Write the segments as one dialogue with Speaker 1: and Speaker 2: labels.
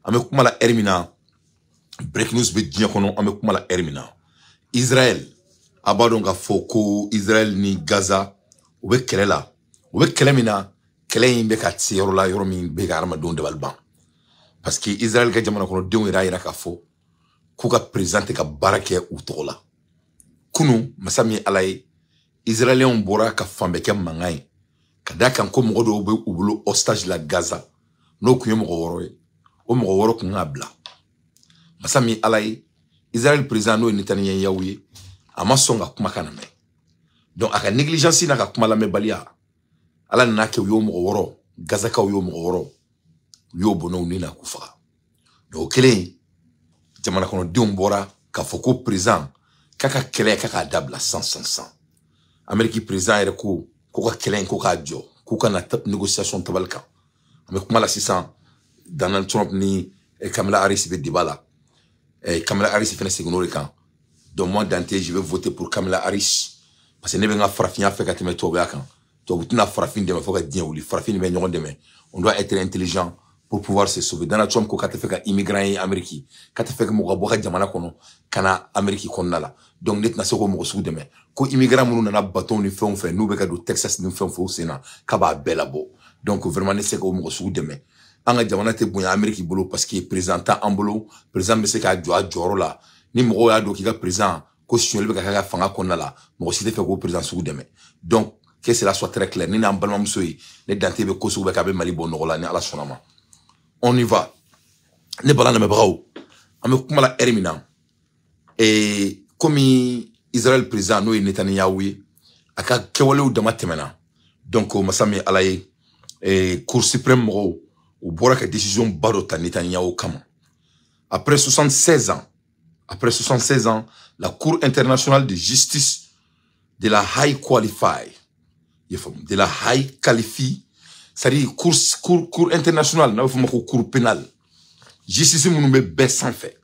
Speaker 1: ame kuma la ermina break news be diɲɛ kɔnɔ ame kuma la ermina Israël abadon ka foko Israël ni Gaza u be kɛlɛ la u be kɛlɛ mina kɛlɛ in be ka se yɔrɔ la yɔrɔ min be ka aramadenw dabali ban parce que Israël ka jamana kɔnɔ denw yira ka fɔ k'u ka président ka baara kɛ u tɔgɔ la kunu masa min ala ye Israéliens bɔra ka fan bɛɛ kɛ mankan ye ka da kan ko mɔgɔ dɔw be u bolo hostage la Gaza n'o kun ye mɔgɔ wɔɔrɔ ye o mɔgɔ wɔɔrɔ kun ka bila masa min ala ye Israël président n'o ye Netanyahu ye a ma sɔn ka kuma kana mɛn donc a ka négligence n'a ka kuma lamɛnbaliya ala nana kɛ u y'o mɔgɔ wɔɔrɔ Gazakaw y'o mɔgɔ wɔɔrɔ u y'o bɔnɛw ni na k'u faga donc o kelen jamana kɔnɔdenw bɔra k'a fɔ ko président k'a ka kɛlɛ k'a dabila sans Amérique président yɛrɛ ko ka kɛlɛ in ko k'a jɔ k'u kana négociation tabali kan an bɛ kuma la sisan Donald Trump ni Kamala Harris bɛ débat la Kamala Harris fɛnɛ seginn'o de kan donc moi Dante je vais voter pour Kamala Harris parce que ne bɛ n ka farafinya fɛ ka tɛmɛ tubabuya kan tubabu tɛna farafin dɛmɛ fo ka diɲɛ wuli farafin bɛ ɲɔgɔn dɛmɛ on doit être intelligent pour pouvoir se sauver Donald Trump ko k'a tɛ fɛ ka immigrant ye Amérique k'a tɛ fɛ ka mɔgɔ bɔ ka jamana kɔnɔ ka na Amérique kɔnɔna la donc ne tɛna se k'o mɔgɔ sugu dɛmɛ ko immigrant minnu nana bateau ni fɛnw fɛ n'u bɛ ka don Texas ni fɛn fɛn sen na k'a b'a bɛɛ labɔ donc vraiment ne tɛ se k'o mɔgɔ sugu dɛmɛ an ka jamana tɛ bonya Amérique bolo parce que président t'an bolo président bɛ se k'a jɔ a jɔyɔrɔ la ni mɔgɔw y'a dɔn k'i ka président ko suɲɛli bɛ ka kɛ ka fanga kɔnɔna la mɔgɔ si tɛ fɛ k'o président sugu dɛmɛ donc que cela soit très clair ni n'an balimamuso ye ne Dante bɛ ko sugu bɛɛ k'a bɛ Mali bɔ nɔgɔ la ni ala sɔnna ma on y va ne bala lamɛnbagaw an bɛ kuma la heure min na komi Israël président n'o ye Netanyahu ye a ka kɛwalew dama tɛmɛna donc masa min ala ye cour suprême mɔgɔw u bɔra ka décision ba dɔ ta Netanyahu kama après 76 ans la cour internationale de justice de la high qualify de la high qualify c'est-à-dire cour internationale n'a pas cour pénale justice minnu bɛ bɛɛ sanfɛ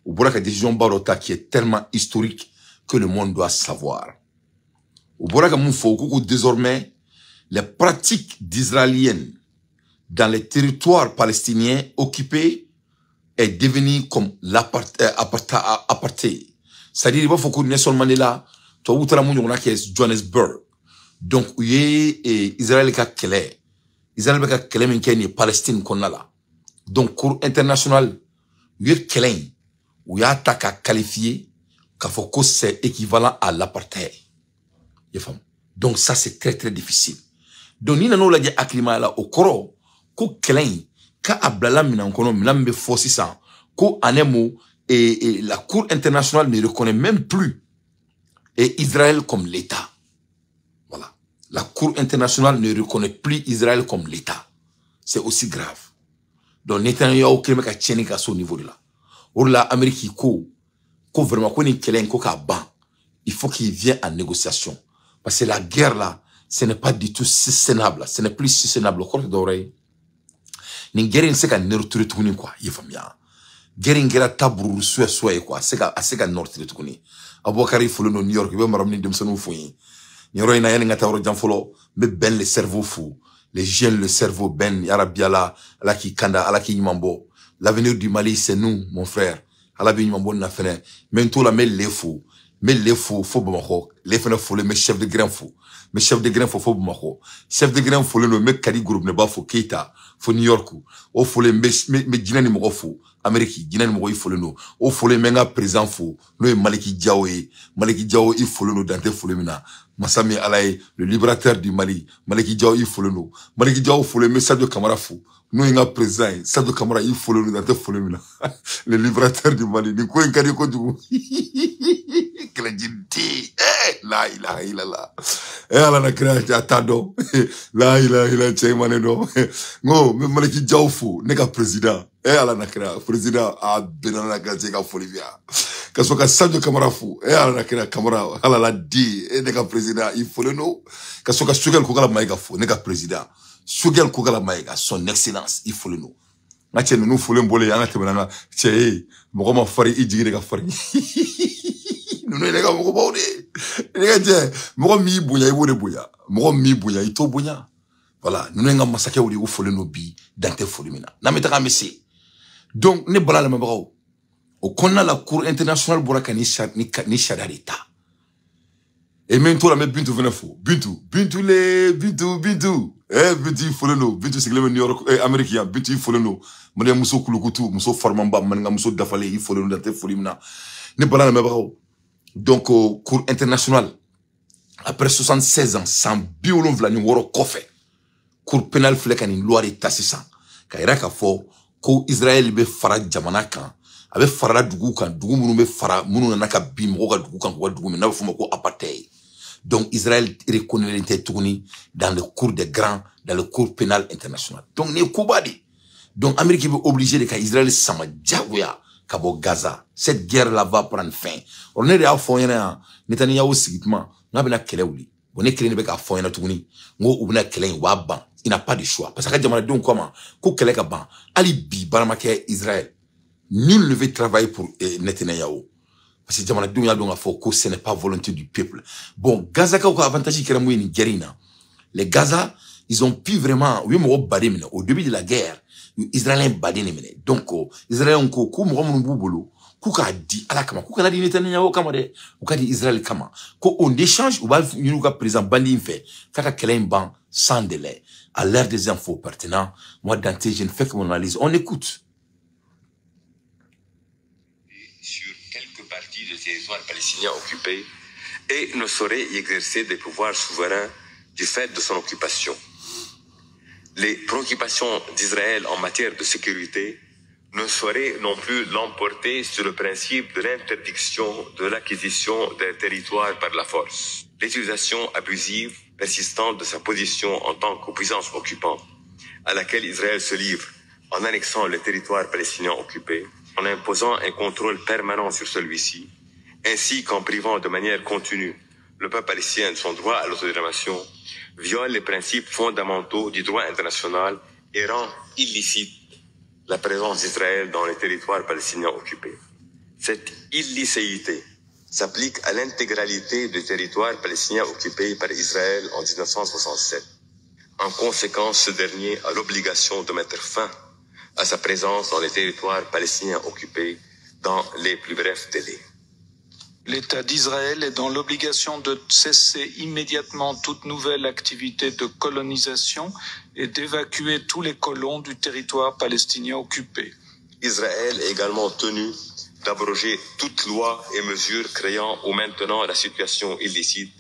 Speaker 1: u bɔra ka décision ba dɔ ta qui est tellement historique que le monde doit savoir u bɔra ka mun fɔ ko désormais les pratiques d'israéliennes dans les territoires palestiniens occupés est devenu comme l'apartheid. C'est-à-dire, il va faut que Nelson Mandela, toi, vous t'as mon qui est Johannesburg. Donc, il y a Israël qui a kélé. Israël qui a kélé, mais qui est Palestine qu'on a là. Donc, cour international, il y a kélé, où il y a attaque à qualifier, qu'il faut que c'est équivalent à l'apartheid. Donc, ça, c'est très, très difficile. Donc, nous avons dit à climat là, au coro, ko kelen ka ablala minan kono minan be fo sisan ko anemo et la cour internationale ne reconnaît même plus Israël comme l'État. Voilà, la cour internationale ne reconnaît plus Israël comme l'État. C'est aussi grave. Donc Netanyahu keme ka tieni ka so niveau de là. Or la Amérique ko vraiment ko ni kelen ko ka ban. Il faut qu'il vienne en négociation parce que la guerre là, ce n'est pas du tout soutenable, ce n'est plus soutenable. Corps d'oreille. Ni guerre se ka nerturi tuguni quoi yefamia guerre ngera taburu suwe quoi se ka nerturi tuguni Abouakari folo no New York be maram ni dem sanu fuyi ni roina yani ngata ro janfolo be ben le cerveau fou les jeunes le cerveau ben yarabiala ala ki kanda ala ki nyimambo l'avenir du Mali c'est nous mon frère ala bi nyimambo na fene mento la mel le fou fo Bamako les fene fo le chef de grain fou mais chef de grain fo Bamako chef de grain fo le no me kadi groupe ne ba fo Keita fo New York o fo le me jinani mo fo Amérique jinani mo fo le no o fo le menga président fo no e Maliki Diaw i fo le no Dante fo le mina Massami Alaye le libérateur du Mali Maliki Diaw i fo le no Maliki Diaw fo le me Sadio Camara fo no inga président Sadio Camara i fo le no Dante fo le mina le libérateur du Mali ni ko ngari ko du Klejinti la ilaha illallah ala na création atado la ilaha illallah chemane do ngo me Maliki Diaw fo ne ka président ala na créa président a benana gaze ka folivia ka soka Sadio Camara fo ala na créa Camara ala la di ne ka président il faut le no ka soka Sugel ko kala maiga fo ne ka président Sugel ko kala maiga son excellence il faut le no ngache no fo le mbole yana tebenana che mo ma fari ijigi ka fari nous ne les gars mo ko les gars mo mi bunya i wode bunya mo mi bunya i to bunya voilà nous ne nga masake wodi wo fole no bi Dante folimina na metaka mesi Donc, ne bala la mabao. Au konna la cour internationale bora ka ni shada d'État. Et même toi, la même Bintou venait fou. Bintou. Bintou. Eh, Bintou, il faut le nom. Bintou, c'est que le New York, américain. Bintou, il faut le nom. Mane muso kulukutu, muso farmamba, mane muso dafale, il faut le nom d'ate folimna. Ne bala la mabao. Donc, cour internationale. Après 76 ans, sans biolon vla ni woro kofe. Cour pénal fleka ni loi d'État, c'est ça. Kaira ka fo, ko Israël be fara jamana kan. Abe fara dugu kan, dugu munu be fara, munu naka bi moko ka dugu kan, ko dugu mi, na fuma ko apartheid. Donc Israël reconnaît l'intégrité dans le cours des grands, dans le cours pénal international. Donc ne koubadi. Donc Amérique est obligée de qu'Israël sama diagoya kabo Gaza. Cette guerre là va prendre fin. On est à fond yana Netanyahu sigitement, n'a bena kele wuli. On est kele beka fond yana tuguni. Ngo ubena kele wa ban. Il n'a pas de choix parce que jamana don comment ko kele ka ban. Ali bi baramake Israël. Nul ne veut travailler pour Netanyahu. Parce que jamana don ya don afo ko ce n'est pas volonté du peuple. Bon, Gaza ka ko avantage kera moyi ni Gerina. Les Gaza, ils ont pu vraiment oui mo bademina au début de la guerre. Israéliens bademina. Donc Israéliens ko ko mo mo bolo. Kuka di ala kama kuka di Netanyahu kama de kuka di Israël kama ko on échange ou va nous ka président bandi fait kaka kelen ban sans délai à l'ère des infos pertinents. Moi Dante je ne fais que mon analyse, on écoute.
Speaker 2: Sur quelques parties du territoire palestinien occupé et ne saurait y exercer des pouvoirs souverains du fait de son occupation. Les préoccupations d'Israël en matière de sécurité ne sauraient non plus l'emporter sur le principe de l'interdiction de l'acquisition d'un territoire par la force. L'utilisation abusive, persistante de sa position en tant que puissance occupante, à laquelle Israël se livre en annexant le territoire palestinien occupé, en imposant un contrôle permanent sur celui-ci, ainsi qu'en privant de manière continue le peuple palestinien de son droit à l'autodétermination, viole les principes fondamentaux du droit international et rend illicite la présence d'Israël dans les territoires palestiniens occupés. Cette illicéité s'applique à l'intégralité du territoire palestinien occupé par Israël en 1967. En conséquence, ce dernier a l'obligation de mettre fin à sa présence dans les territoires palestiniens occupés dans les plus brefs délais.
Speaker 3: L'État d'Israël est dans l'obligation de cesser immédiatement toute nouvelle activité de colonisation et d'évacuer tous les colons du territoire palestinien occupé.
Speaker 2: Israël est également tenu d'abroger toute loi et mesure créant ou maintenant la situation illicite,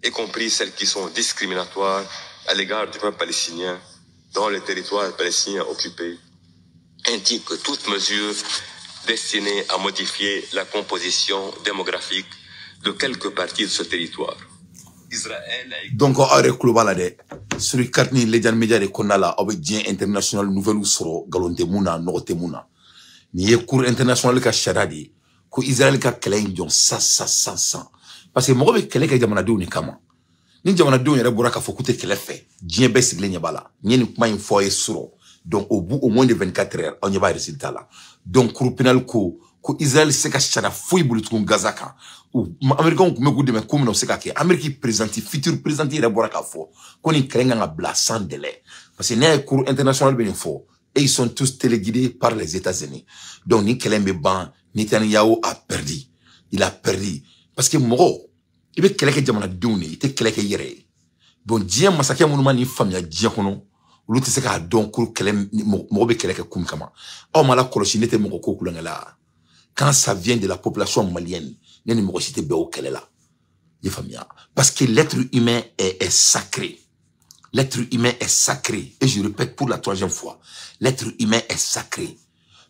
Speaker 2: y compris celles qui sont discriminatoires à l'égard du peuple palestinien dans les territoires palestiniens occupés, ainsi que toute mesure destinée à modifier la composition démographique de quelques parties de ce territoire. Israël a...
Speaker 1: Donc, on a recouvré sur le carte ni les médias de Konala, obédient international nouvelle soro galonte muna note muna. Ni cour international ka sharadi, ko Israël ka kelen jon sa. Parce que mo be kelen ka jamana do ni kama. Ni jamana do yere boraka fo kute kelen fait. Dien be sigle nyabala. Ni ni kuma info e soro. Donc au bout au moins de 24 heures, on y va résultat là. Donc cour pénal ko Israël se ka shara foi bulutu Gaza kan. Ou américain ko me ko de me comme no se ka ke. Amérique présenti futur président yere boraka fo. Ko ni kelen nga bla sans délai. Parce que né cour international be info. Et ils sont tous téléguidés par les États-Unis. Donc, ni Kelembe Ban, Netanyahu a perdu. Il a perdu. Parce que Moro, il veut quelqu'un qui a donné, il veut quelqu'un qui a yéré. Bon, Dieu m'a saqué mon nom, ni famille, Dieu kono. L'autre c'est qu'à donc, Moro be quelqu'un comme kama. Oh, mala koloshi n'était Moro kokulangela. Quand ça vient de la population malienne, il y a une morosité béo qu'elle là. Les familles. Parce que l'être humain est sacré. L'être humain est sacré. Et je répète pour la 3e fois. L'être humain est sacré.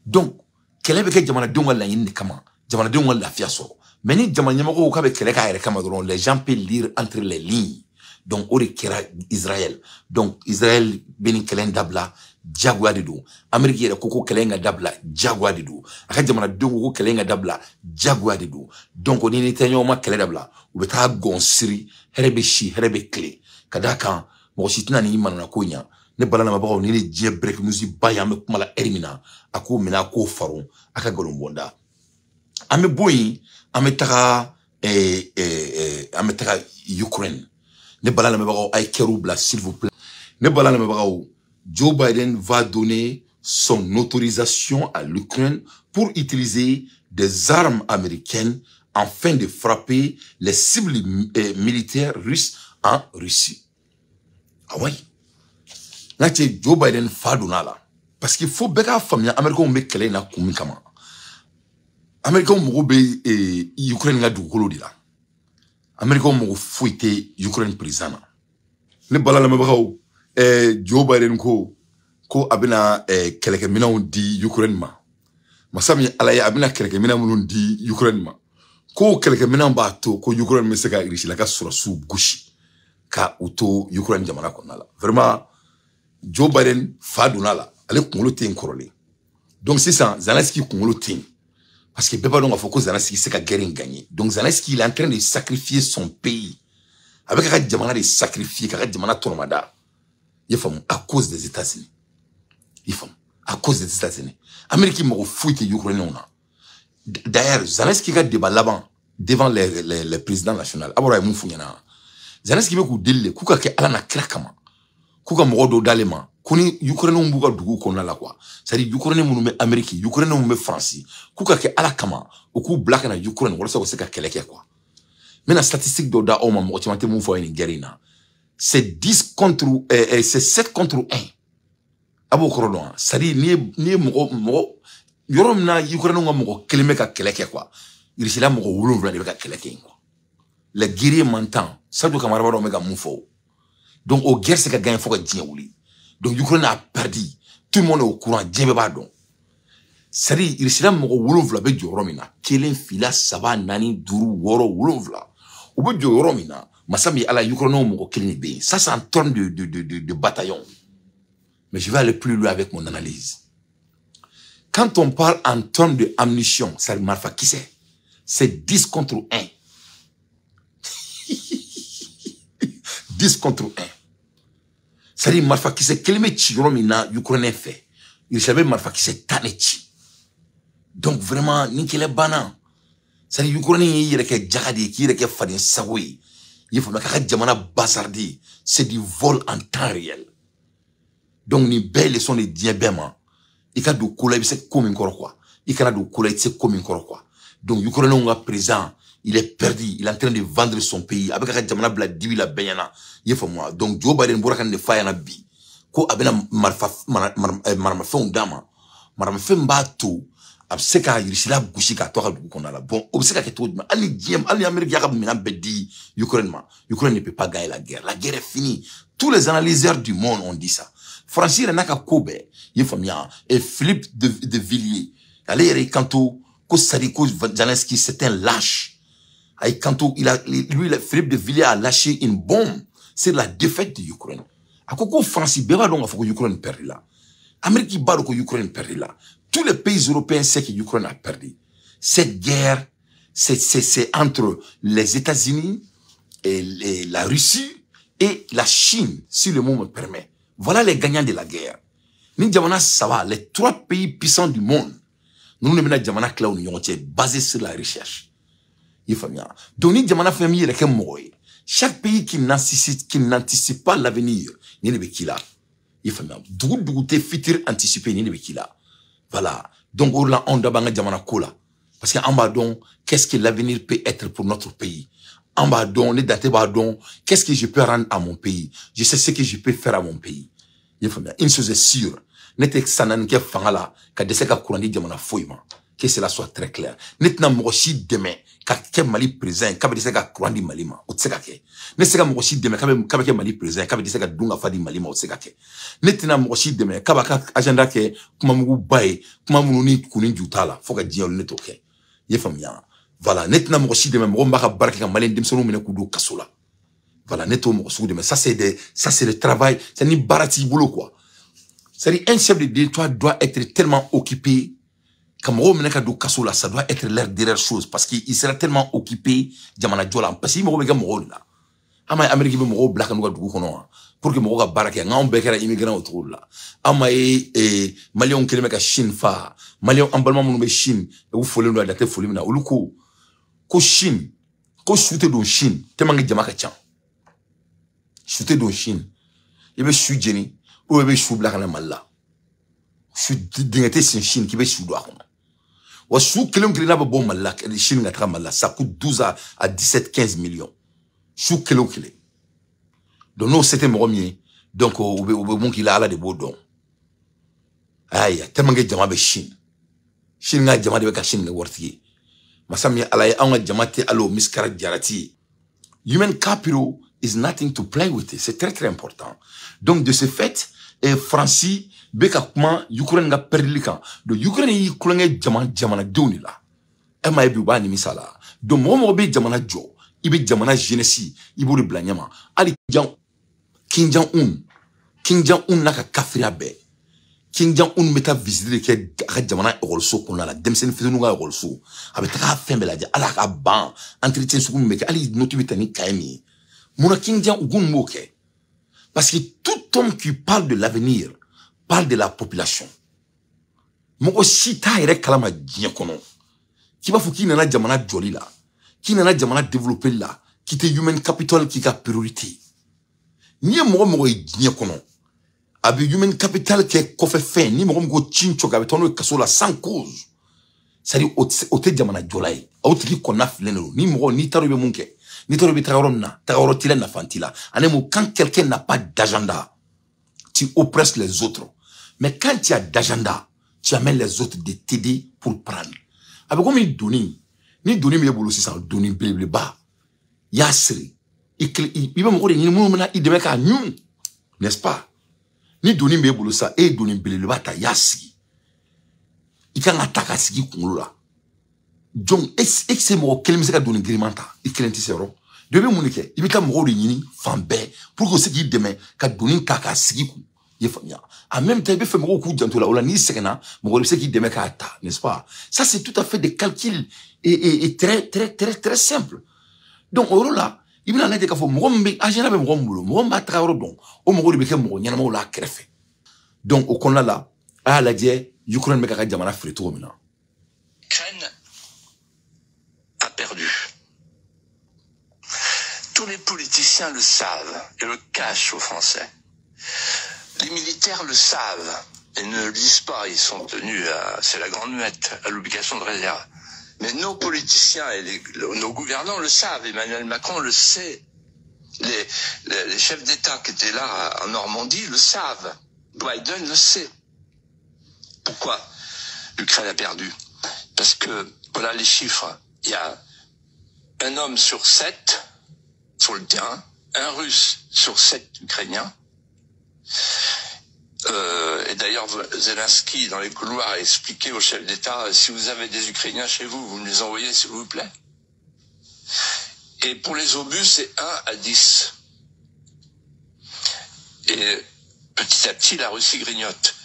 Speaker 1: Donc, quel est le cas de jamana donga la yin kama? Jamana donga la fiaso. Mais ni jamana nyamako ou kabe kele ka kama dron, les gens peuvent lire entre les lignes. Donc, ori kera Israël. Donc, Israël beni kelen dabla, jagwa didu. Ameriki yere koko kelenga dabla, jagwa didu. Aka jamana donga koko kelenga dabla, jagwa didu. Donc, on ni tenyo ma kele dabla. Ou beta gonsiri, herebe shi, herebe kle. Kadaka, Mosituna ni imana na konya ne balana mabago ni je break news baya me kuma la erimina ako mina ko faron aka golombonda ame boyi ame taka Ukraine ne balana mabago ay kerubla s'il vous plaît ne balana mabago Joe Biden va donner son autorisation à l'Ukraine pour utiliser des armes américaines afin de frapper les cibles militaires russes en Russie. Ah oui. Là, Joe Biden faduna là. Parce qu'il faut bien que famille américaine me kele na kumi kama. Américain mo be Ukraine nga dugukolo de la. Américain mo fouité Ukraine président. Ne bala la mabakaw Joe Biden ko abina keleke minaw di Ukraine ma. Masami alaya abina keleke minaw mun di Ukraine ma. Ko keleke minaw ba to ko Ukraine me se ka irishi la ka sura su gushi ka uto Ukraine jamana ko nala. Vraiment Joe Biden faduna la. Ale kungolo te nkorole. Donc c'est ça, Zelensky kungolo te. Parce que Beba donc a fait que Zelensky c'est qu'à guerre gagner. Donc Zelensky il est en train de sacrifier son pays. Avec un diamant de sacrifier, un diamant tornada. Il faut à cause des États-Unis. Il faut à cause des États-Unis. Amérique m'a fouillé Ukraine. D'ailleurs, Zelensky a débat là-bas devant les présidents nationaux. Abora il m'a fouillé na. Zelensky veut qu'on délire. Kuka ke ala na krakama. Kuka mrodo dalema. Kuni Ukraine mbuga dugu kona la quoi. C'est-à-dire Ukraine munume Amérique, Ukraine munume France. Kuka ke ala kama. Oku black na Ukraine. Wala sa ko se ka keleke quoi. Mais la statistique d'Oda Oma, c'est 10 contre, c'est 7 contre 1. Abo Korodon, c'est-à-dire, ni yorom na Ukraine nga mo keleme ka keleke quoi. Il est là mo wulon vla de ka keleke quoi. Les guerriers m'entendent, ça do camarade ba mega mufo. Donc au guerre c'est ka gagne faut que dien wuli. Donc Ukraine a perdu. Tout le monde est au courant, dien ba don. C'est-à-dire, il est là mo wulon vla be joromina. Kelen fila saba nani duru woro wulon vla. Au bout de Romina, Massami à la Ukraine, ça c'est en termes de bataillon. Mais je vais aller plus loin avec mon analyse. Quand on parle en termes de ammunition, ça le marfa qui c'est 10 contre 1. 10 contre 1. Ça dit marfa qui c'est quel métier Romina Ukraine fait. Il savait marfa qui c'est tanechi. Donc vraiment, nickel banan. C'est l'Ukraine qui est jagadi, qui est fadin sawi. Il faut que jamana bazardi. C'est du vol en temps réel. Donc ni belle sont les diabèmes. Il y a du couleur, c'est comme une quoi. Il y a du couleur, c'est comme une quoi. Donc l'Ukraine est présent. Il est perdu. Il est en train de vendre son pays. Avec la jamana bla divi la benyana. Il faut moi. Donc Joe Biden boura kan de faille na bi. Ko abena marfa dama. Marfa mbato. C'est qu'à Russie bouchi qu'à toi qu'on a là bon obsèque que tout ali diem ali Amérique yakab mina bedi Ukraine ne peut pas gagner la guerre est finie. Tous les analyseurs du monde ont dit ça. Francis Renaka Kobe il faut bien et Philippe de Villiers allez kanto ko Sadiko Zelensky c'est un lâche ay kanto Philippe de Villiers a lâché une bombe c'est la défaite de l'Ukraine à koko Francis beba donc faut que l'Ukraine perd là Amérique ba ko Ukraine perd là. Tous les pays européens savent que l'Ukraine a perdu. Cette guerre, c'est entre les États-Unis et la Russie et la Chine, si le mot me permet. Voilà les gagnants de la guerre. Nous avons les 3 pays puissants du monde. Nous avons basé sur la recherche. Donc nous avons fait chaque pays qui n'anticipe pas l'avenir, il y a il faut futur anticipé ni là. Voilà. Donc là on doit banga jamana kola parce que en bas donc qu'est-ce que l'avenir peut être pour notre pays. En bas donc les dates bas donc qu'est-ce que je peux rendre à mon pays. Je sais ce que je peux faire à mon pays. Il faut bien une chose est sûre. N'était que ça n'a qu'à faire là qu'à décider qu'à courir jamana foïma. Que cela soit très clair. N'était pas mochi demain qu'à Mali présent qu'à décider qu'à courir di Malima. Au tseka-ke. N'était pas mochi demain qu'à Mali présent qu'à décider qu'à dunga fa di Malima au tseka-ke. Netina mochi demain kabaka agenda ke kuma mugu bae kuma mununi kuni jutala foka diyo netoke ye famia voilà netina mochi demain mo mbaka baraka malen dimsonu mine kudu kasola voilà neto mochi demain ça c'est le travail c'est ni barati boulot quoi c'est un chef de l'État doit être tellement occupé comme mine ka du kasola ça doit être leur dernière chose parce qu'il sera tellement occupé jamana jola parce qu'il mo be gam là ama Amérique be mo black no du kono pour que moga baraka ngam bekera immigrant autour là ama malion keleme ka Chine fa malion emballement mo be Chine e wu fole ndo adate fole mina uluko ko Chine ko shute do Chine temangi jamaka chan shute do Chine e be shu jeni o be shu black na malla su dingete sin Chine qui be su do akon wa su kelon kelina ba bon malak Chine ngatra malak ça coûte 12 à 17 15 millions su kelon kele donc no c'était moromie donc au bon qu'il a ala de bodon aya tellement que jama be Chine nga jama de ka Chine ne wortiye masami ala ya anga jama te alo miskara jarati human capital is nothing to play with. C'est très très important. Donc de ce fait, Francis beka kuma Ukraine nga perli kan. Do Ukraine yi kulenge jamana doni la. E ma ebi ba ni misala. Do mo be jamana jo, ibe jamana jeunesse, ibo de blanyama. Ali Kim Jong-un naka kafria be. Kim Jong-un meta visiter ke jamana rolso kon la demsen fitunu ga rolso. Avec ta fembe la ala ka ban entretien su meke ali notu bitani kaimi. Mouna Kim Jong-un moke. Parce que tout homme qui parle de l'avenir parle de la population. Moko sita ere kalama djien kono. Qui va faut qui nana jamana joli la. Qui nana jamana développer la. Qui te human capital qui a priorité. Ni moko djien kono. Abi human capital qui est kofe fin. Ni moko chincho gabe tono kaso la sans cause. C'est-à-dire ote jamana jolai. Autre qui konaf lenelo. Ni moko ni tarobe munke. Ni tarobe tarobe tila na fantila. Anemo quand quelqu'un n'a pas d'agenda, tu oppresses les autres. Mais quand tu as d'agenda, tu amènes les autres de t'aider pour prendre. Avec comme il donne, ni donne mais bolo si ça donne blé bas. Yasri, il va mourir ni moumena il devait qu'à nous, n'est-ce pas? Ni donne mais bolo ça et donne blé bas ta yasri. Il quand attaque à ce qui là. Donc ex mo kelmi se ka donne grimanta, il kelenti sero. Debe munike, il bika mo ni fambe pour que ce qui demain ka donne kaka sigi ku. En même temps, il fait beaucoup de temps là, ni sekena, mon ce qui demain ka ta, n'est-ce pas? Ça c'est tout à fait des calculs et très simple. Donc au là, il vient aller ka fo mo mbe agena be mo mbulo, mo mba tra ro don, o mo be ke mo nyana mo la krefe. Donc au kon là, à la die, Ukraine me ka jamana freto mina.
Speaker 4: Ukraine a perdu. Tous les politiciens le savent et le cachent aux Français. Les militaires le savent et ne le disent pas. Ils sont tenus à, c'est la grande muette, à l'obligation de réserve. Mais nos politiciens et nos gouvernants le savent. Emmanuel Macron le sait. Les chefs d'État qui étaient là en Normandie le savent. Biden le sait. Pourquoi l'Ukraine a perdu? Parce que, voilà les chiffres. Il y a un homme sur 7 sur le terrain, un Russe sur 7 Ukrainiens. Et d'ailleurs, Zelensky, dans les couloirs, a expliqué au chef d'État, si vous avez des Ukrainiens chez vous, vous me les envoyez, s'il vous plaît. Et pour les obus, c'est 1 à 10. Et petit à petit, la Russie grignote.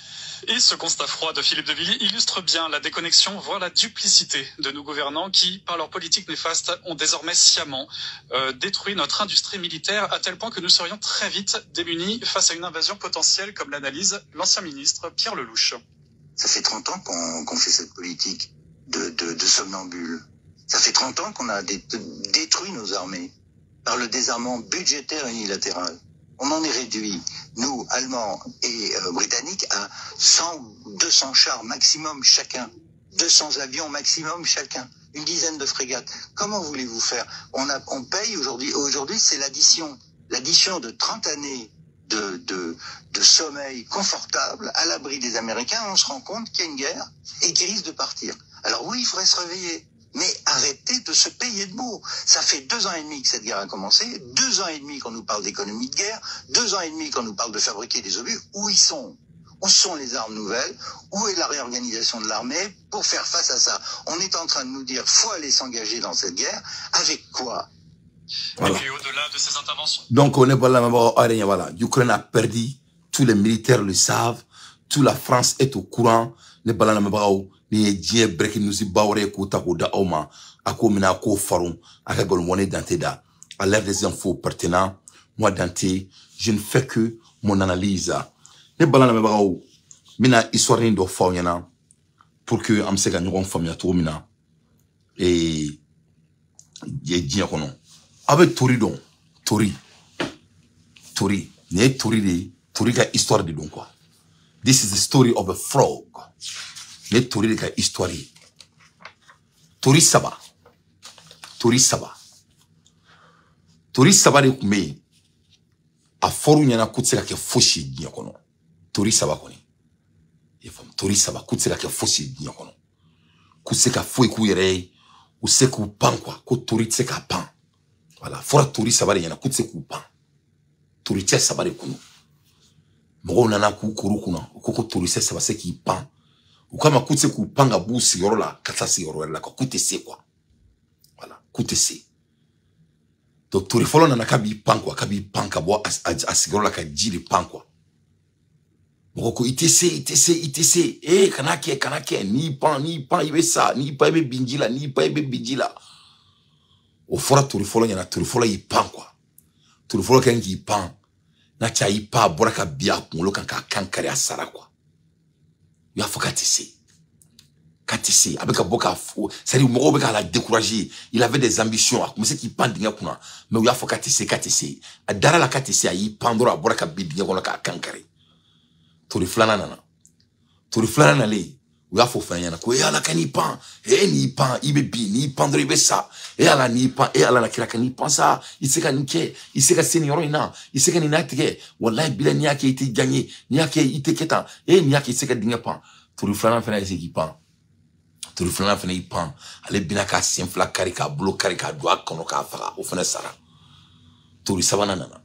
Speaker 5: Et ce constat froid de Philippe de Villiers illustre bien la déconnexion, voire la duplicité de nos gouvernants qui, par leur politique néfaste, ont désormais sciemment détruit notre industrie militaire à tel point que nous serions très vite démunis face à une invasion potentielle, comme l'analyse l'ancien ministre Pierre Lelouch.
Speaker 6: Ça fait 30 ans qu'on fait cette politique de somnambule. Ça fait 30 ans qu'on a détruit nos armées par le désarmement budgétaire unilatéral. On en est réduit, nous, Allemands et Britanniques, à 100 ou 200 chars maximum chacun, 200 avions maximum chacun, une dizaine de frégates. Comment voulez-vous faire? On paye aujourd'hui, c'est l'addition de 30 années de sommeil confortable à l'abri des Américains. On se rend compte qu'il y a une guerre et qu'ils risquent de partir. Alors oui, il faudrait se réveiller. Mais arrêtez de se payer de mots. Ça fait 2 ans et demi que cette guerre a commencé, 2 ans et demi qu'on nous parle d'économie de guerre, 2 ans et demi qu'on nous parle de fabriquer des obus. Où ils sont? Où sont les armes nouvelles? Où est la réorganisation de l'armée pour faire face à ça? On est en train de nous dire, faut aller s'engager dans cette guerre. Avec quoi?
Speaker 5: Voilà. Et puis au-delà de ces interventions.
Speaker 1: Donc on est pas là, voilà. L'Ukraine a perdu, tous les militaires le savent, toute la France est au courant, les balans ni djie breki nusi bawre ko ta ko da oma ako mina ko farum aka gol woni danteda à l'air des infos pertinents. Moi Dante, je ne fais que mon analyse. Ne balana me bagaw mina histoire ni do fawnyana pour que am se ga ngon famia to mina et je djie kono avec tori don tori ne tori ka histoire de don quoi This is the story of a frog. Ne tori de ka histoire. Tori saba. Tori saba. Tori saba de kume. A foru nyana kutse ka ke foshi dinya kono. Tori saba koni. Tori saba kutse ka ke foshi dinya kono. Kutse ka foi ku yere. Use ku pan kwa. Ko tori tse ka pan. Voilà. Fora tori saba de nyana kutse ku pan. Tori tse saba de kono. Mogo nana ku kuru kuna. Koko tori tse saba se ki pan. Ukama kutse ku panga busi yoro la. Kata si yoro la. Kute se kwa. Voilà. Kute se. Donc tori folo nana kabi pan kwa. Kabi pan ka bo asigoro la ka jiri pan kwa. Moko itese. Kanake. Ni pan ibe sa. Ni pa ibe binjila. O fora tori folo yana tori folo yi pan kwa. Tori folo kengi yi pan. Na cha yi pa bora ka biya kungolo kan ka kankare asara kwa. Ya fo katese. Avec un boka fou. C'est-à-dire, Moro a découragé. Il avait des ambitions. Mais c'est qu'il pend dinga kuna. Mais il faut katese. A dara la katese, il pendra à boka bidinga kuna ka kankare. Tori flana nana. Tori flana nale. Il faut faire yana. Ko ala kani pan. Ni pan, ibebi, ni pandre ibesa. Ala ni pan, ala na kira kani pan ça. Il sait kanike, il sait ka senior ina. Il sait kanina tege. Wallahi bila niake ite gagné, niake ite keta. Niake sait ka dinga pan. Tori flana fena ise ki pan. Tori flana fena yi pan. Ale bina ka senfla kari ka blo kari ka doa kono ka faga. O fena sara. Tori sabana nana.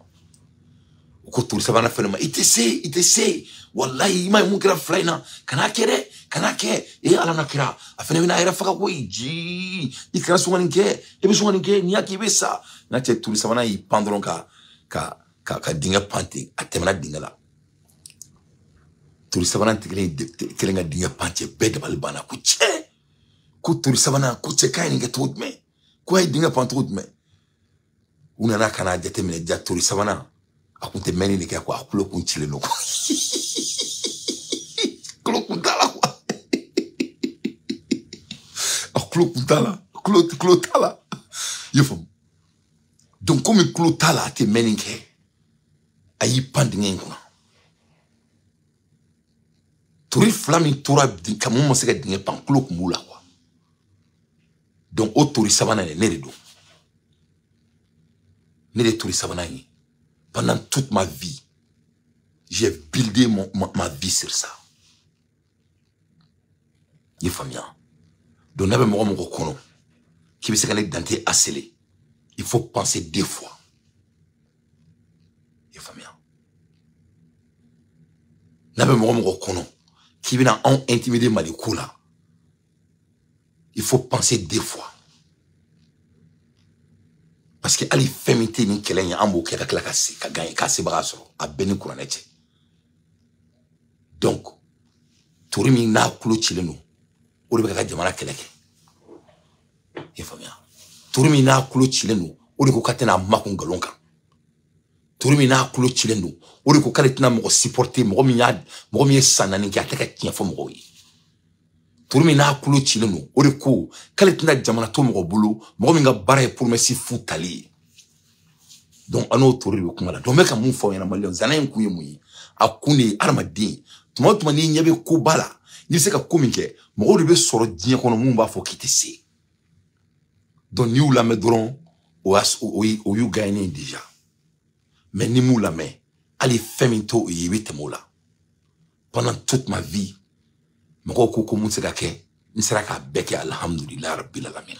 Speaker 1: Ko tori sabana fena ma itese. Wallahi ima mu kira flyna. Kanake. Ala na kira. Afena bina era faga koi ji. Ikira suwaninke. Ebe suwaninke niaki besa. Na che tori sabana yi pandron ka dinga pante. Atemana dinga la. Tori sabana kelenga dinga pante bed balbana kuche. Ku tori sabana kuche kai ninge tudme. Ku ai dinga pante tudme. Una na kana jete mene ja tori sabana. Akunte meni ni kwa akulo kunchile no. Akulo kuntala kwa. Akulo kuntala. Akulo tala. Yefom. Donc comme akulo tala te meni ke. Ayi pandingen kuna. Tori flami tora di kamu mo seka dinge pan kulo kumula kwa. Donc o tori sabana ne de do. Ne de tori sabana ni. Pendant toute ma vie, j'ai buildé ma vie sur ça. Il faut bien. Donc, n'avez pas mon reconnaissant. Qui veut se connaître dans tes asselés. Il faut penser 2 fois. Il faut bien. N'avez pas mon reconnaissant. Qui veut en intimider Malikoula. Il faut penser 2 fois. Parce que ali femité ni kelenya ambo ke ka kasi ka gagner ka se braso a beni kuranete. Donc tori mi na kulo chileno o de ka jamana keleke. E famia. Tori mi na kulo chileno o de ko katena makon galonka. Tori mi na kulo chileno o de ko kaletina mo supporter mo mi sanani ki ataka kien fo mo yi. Tori mi na kulo chileno o de ko kaletina jamana to mo bulu mo mi nga bara pour merci futali. Donc ano tori ko ngala donc meka mun fo yana malion zanan ku yemu akuni armadin tuma ni nyabe ko bala ni se ka komike mo de be soro dien kono mun ba fo kitese. Donc ni ou la me dron o you gagner déjà. Mais ni mou la me ali femito yibite mola. Pendant toute ma vie Moko ko mun se ka ke ni sera ka beke alhamdulillah rabbil alamin.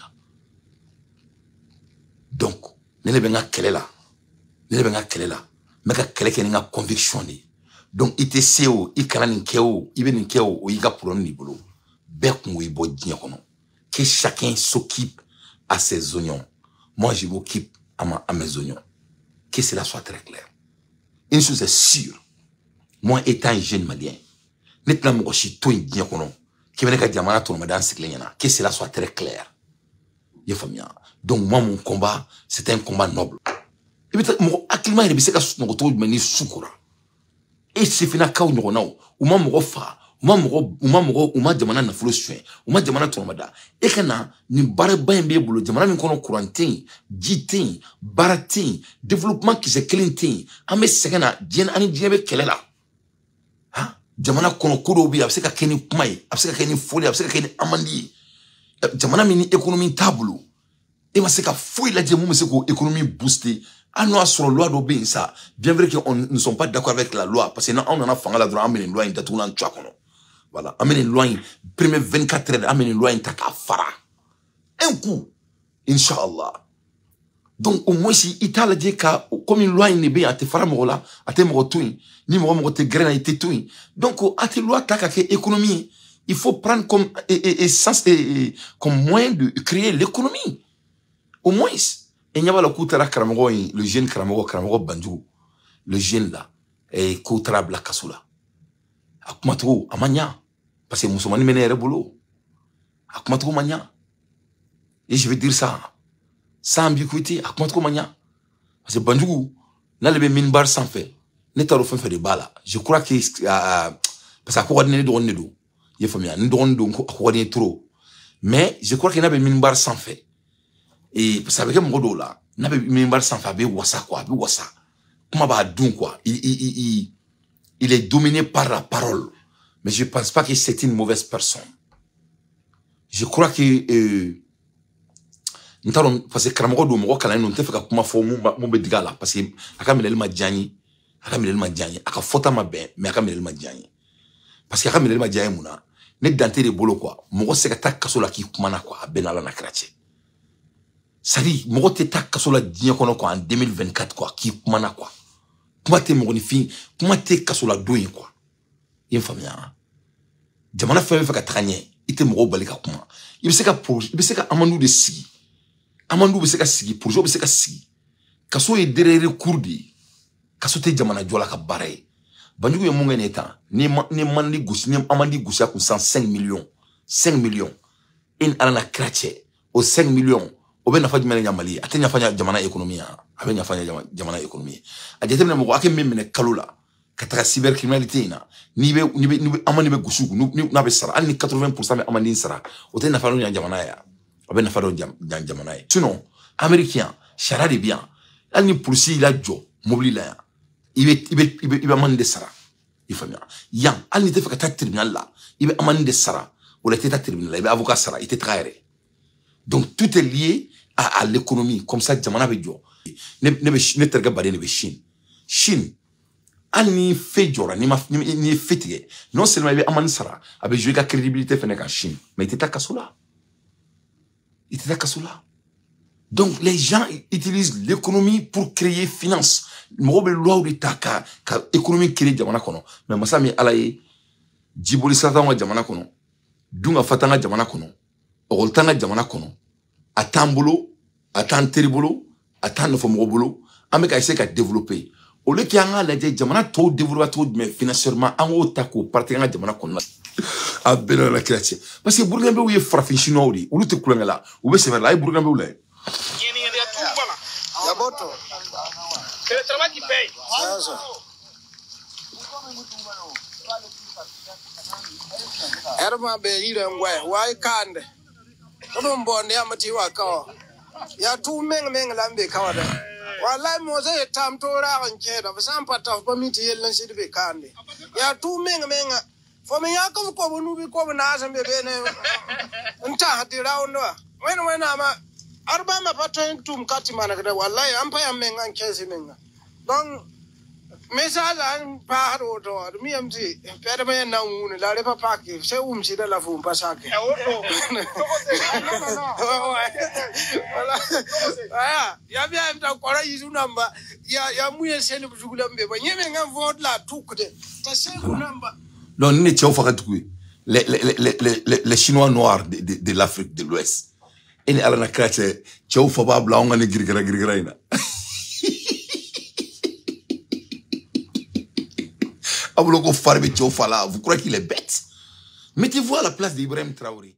Speaker 1: Donc ne le benga kelela me ka kele ke nga conviction ni. Donc iteseo ikana ni keo ibe ni keo o yiga pour ni bolo be kungo ibo dien kono que chacun s'occupe à ses oignons. Moi je m'occupe à mes oignons. Que cela soit très clair. Une chose est sûre, moi étant un jeune malien netna mo shi to indien kono ki veneka diamana to madan siklenyana que cela soit très clair. Ye famia. Donc moi mon combat c'est un combat noble. Et puis mo akilma ile biseka no to mani sukura. Et c'est fina ka no na uma mo fa uma jamana na fulo soin uma jamana to mada e kana ni barba mbe bulu jamana mi kono courantin jitin baratin développement qui c'est clintin ame sekana dien ani diebe kelela. jamana kono kodo bi abse ka keni kumai abse ka keni folie abse ka keni amandi jamana mini économie tableau et ma se ka foi la djemu se ko économie booster ano sur loi do bin ça bien vrai que on ne sont pas d'accord avec la loi parce que on en a fanga la droit amene loi in tatuna ntwa kono voilà amene loi premier 24 heures amene loi in taka fara un coup inchallah donc au moins si itala je ka comme une loi in be ate fara mo la ate mo tuin ni mo te grena ite tuin donc ate loi taka ke économie il faut prendre comme comme moyen de créer l'économie au moins et nyaba la kutara karamogo le jeune karamogo banjou le jeune là et kutara bla kasula akumatro amanya parce que musulmani menere bolo akumatro manya et je vais dire ça sans ambiguïté akumatro manya parce que banjou na lebe minbar sans fait netaro fait de bala je crois que parce que ko ne do nedo ye famia ndo ndo ko ne trop mais je crois qu'il y a minbar sans fait et ça veut dire que là n'a pas minbar sans fait wasa quoi bi wasa comment ba dun quoi il est dominé par la parole mais je pense pas que c'est une mauvaise personne je crois que ntaro parce que karamogo do mo kala non te fa kuma fo mo be digala parce que akamele ma jani aka fota ma ben mais akamele ma jani parce que akamele ma jani muna ne dante de bolo quoi mo se ka ta kaso la ki kuma na quoi benala na krache sari mo te ta kaso la dinya kono quoi en 2024 quoi ki kuma na quoi kuma te mo ni fin kuma te kaso la doyin quoi yin famia jamana fa ka tranye ite mo bali ka kuma ibe se ka amandu de sigi amandu be se ka sigi projet be se ka sigi kaso e derere kurdi kaso te jamana jola ka bare banjugu ye munga neta ni mandi gusi ni amandi gusi ku 5 millions in alana krache o 5 millions o be nafa jumene nyamali atenya fanya jamana économie abe nya fanya jamana économie ajete mena mo ake memene kalula katra cybercriminalité ina ni be amandi be gusu ni na be sara ani 80% me amandi sara o te nafa nya jamana ya abe nafa do jamana ya sinon américain chara de bien ani poursi la jo mobile la ibe amande sara ifamia yang ali te fakata tribunal la ibe amande sara ou la tête tribunal ibe avocat sara ite traire donc tout est lié à l'économie comme ça jamana be jo ne terga bare ne be Chine ani fait jora ni fetigue non seulement ibe amande sara abe jouer ka crédibilité fene ka Chine mais ite ta kasula donc les gens utilisent l'économie pour créer finance mo be loi de taka ka économie créer jamana kono mais masami alaye jiboli sata wa jamana kono dunga fatanga jamana kono oltanga jamana kono atambolo atanteribolo atan fo mo bolo ameka essayer ka développer au lieu qu'anga la jamana to développer to mais financièrement en otako partenga jamana kono a bela la créature parce que burgambe ou ye farafin chinois ou lu te kulanga la ou be se vers la burgambe ou la
Speaker 7: Yaboto. Que le travail qui paye. Erma be ire ngwe wai kande. Kono mbonde ya mati wa kawa. Ya tu meng lambe kawa da. Wallahi mo zai tam to ra nche da san pata ko miti yellen sidi be kande. Ya tu meng fo me ya ko bonu bi ko na san be ne. Nta hatira onwa. Wena ma arba ma pato tum kati mana kada wallahi an paya mengan kesi menga donc message an paro to mi amti pere me na un la le papa ki se si da la fu pasake wala ya bia mta kora yizu namba ya muye sene bujugula mbe ba nyeme ngam vote la tukde ta se ku namba
Speaker 1: non ni tio fakatu les chinois noirs de l'Afrique de l'Ouest et ala na krache tio fa ba bla ngani girgira ina abulo ko farbe tio fa là vous croyez qu'il est bête mettez-vous à la place d'Ibrahim Traoré.